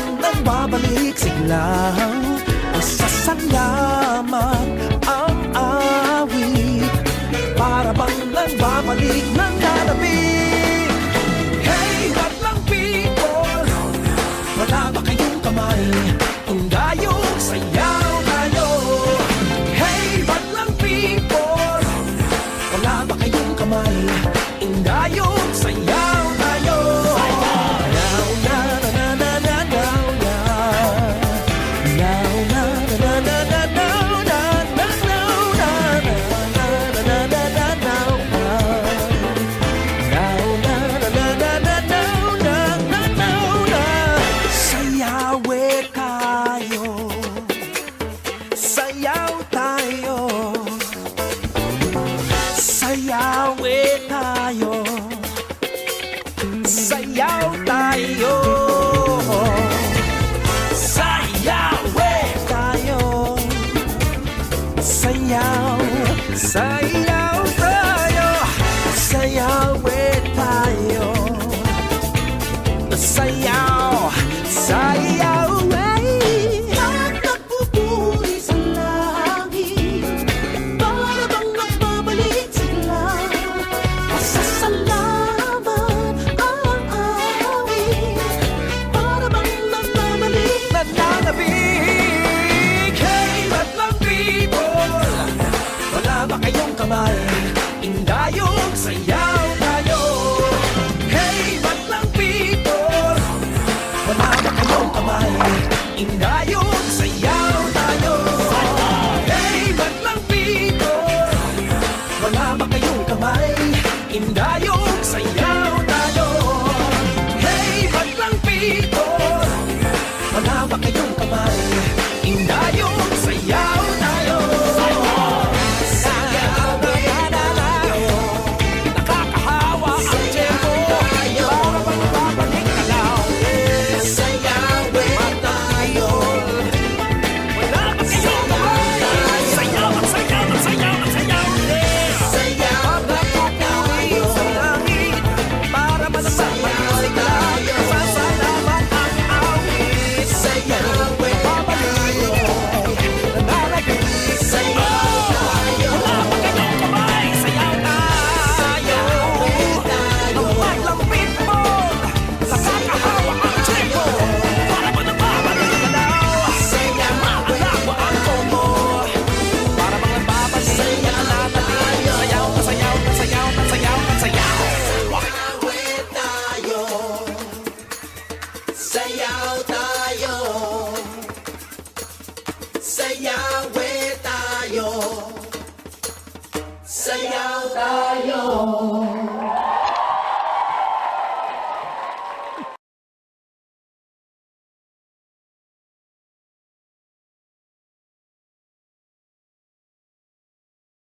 bang nagbabalik siglang masasalamat ang awit? Para bang nagbabalik ng lalabing? Hey, batlang people, wala ba kayong kamay? Tundayong sayaw tayo. Hey, batlang people, wala ba kayong kamay? Tundayong sayaw tayo. Now, na, na, na, na, na, now, na. Now, na, na, na, na, na, now, na, na, now, na, na, na, na, na, na, now, na. Now, na, na, na, na, na, now, na, na, now, na. Sayawe tayo. Sayaw tayo. Sayawe tayo. Sayaw tayo. Sayawe tayo. Sayaw. Sayaw tayo. Sayawe tayo. Sayaw. Sayaw. At nagpupuri sa langit, para bang nagbabalik sila. Masasalamat ang awit, para bang nagbabalik nananabik. Hey, batlang people, wala ba kayong kamay? Indayong sayaw tayo. Hey, batlang people, wala ba kayong kamay? Indayong sayaw.